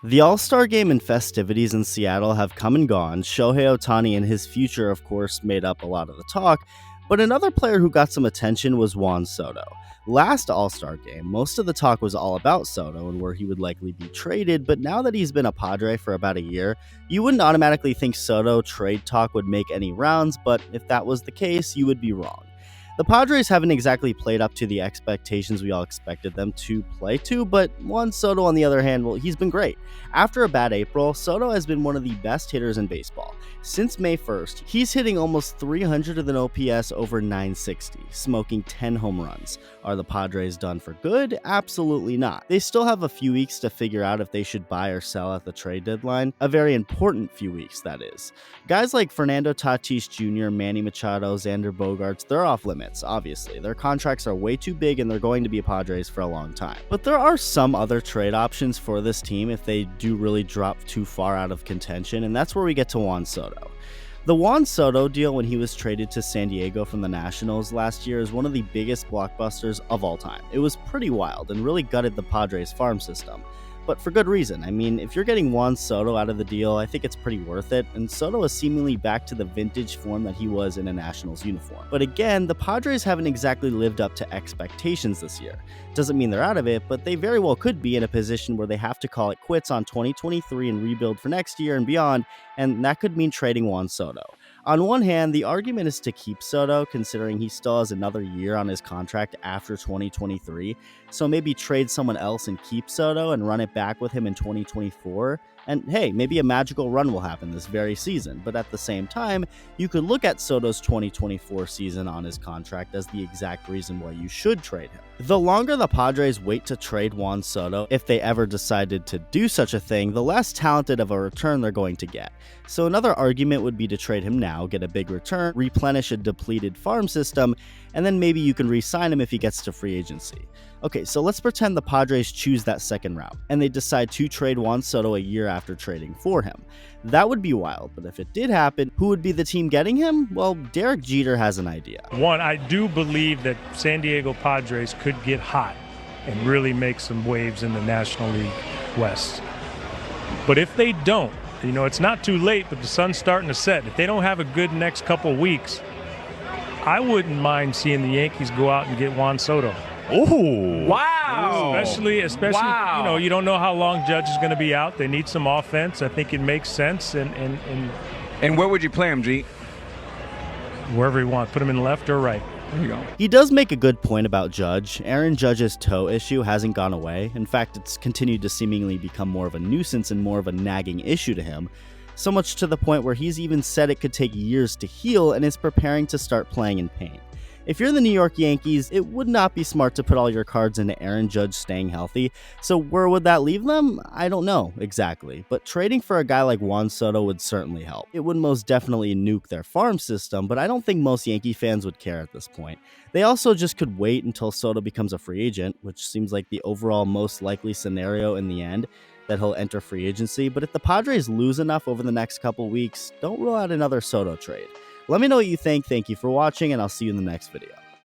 The All-Star Game and festivities in Seattle have come and gone. Shohei Ohtani and his future, of course, made up a lot of the talk, but another player who got some attention was Juan Soto. Last All-Star Game, most of the talk was all about Soto and where he would likely be traded, but now that he's been a Padre for about a year, you wouldn't automatically think Soto trade talk would make any rounds, but if that was the case, you would be wrong. The Padres haven't exactly played up to the expectations we all expected them to play to, but Juan Soto, on the other hand, well, he's been great. After a bad April, Soto has been one of the best hitters in baseball. Since May 1st, he's hitting almost 300 with an OPS over 960, smoking 10 home runs. Are the Padres done for good? Absolutely not. They still have a few weeks to figure out if they should buy or sell at the trade deadline. A very important few weeks, that is. Guys like Fernando Tatis Jr., Manny Machado, Xander Bogaerts, they're off limits, obviously. Their contracts are way too big and they're going to be Padres for a long time. But there are some other trade options for this team if they do really drop too far out of contention, and that's where we get to Juan Soto. The Juan Soto deal when he was traded to San Diego from the Nationals last year is one of the biggest blockbusters of all time. It was pretty wild and really gutted the Padres farm system. But for good reason. I mean, if you're getting Juan Soto out of the deal, I think it's pretty worth it, and Soto is seemingly back to the vintage form that he was in a Nationals uniform. But again, the Padres haven't exactly lived up to expectations this year. Doesn't mean they're out of it, but they very well could be in a position where they have to call it quits on 2023 and rebuild for next year and beyond, and that could mean trading Juan Soto. On one hand, the argument is to keep Soto, considering he still has another year on his contract after 2023, so maybe trade someone else and keep Soto and run it back with him in 2024. And hey, maybe a magical run will happen this very season, but at the same time, you could look at Soto's 2024 season on his contract as the exact reason why you should trade him. The longer the Padres wait to trade Juan Soto, if they ever decided to do such a thing, the less talented of a return they're going to get. So another argument would be to trade him now, get a big return, replenish a depleted farm system, and then maybe you can re-sign him if he gets to free agency. Okay, so let's pretend the Padres choose that second route, and they decide to trade Juan Soto a year after trading for him. That would be wild, but if it did happen, who would be the team getting him? Well, Derek Jeter has an idea. One, I do believe that San Diego Padres could get hot and really make some waves in the National League West. But if they don't, it's not too late, but the sun's starting to set. If they don't have a good next couple weeks, I wouldn't mind seeing the Yankees go out and get Juan Soto. Oh, wow. Especially, wow. You don't know how long Judge is going to be out. They need some offense. I think it makes sense. And where would you play him, G? Wherever you want. Put him in left or right. There you go. He does make a good point about Judge. Aaron Judge's toe issue hasn't gone away. In fact, it's continued to seemingly become more of a nuisance and more of a nagging issue to him. So much to the point where he's even said it could take years to heal and is preparing to start playing in pain. If you're the New York Yankees, it would not be smart to put all your cards into Aaron Judge staying healthy. So where would that leave them? I don't know exactly, but trading for a guy like Juan Soto would certainly help. It would most definitely nuke their farm system, but I don't think most Yankee fans would care at this point. They also just could wait until Soto becomes a free agent, which seems like the overall most likely scenario in the end, that he'll enter free agency. But if the Padres lose enough over the next couple weeks, don't rule out another Soto trade. Let me know what you think. Thank you for watching, and I'll see you in the next video.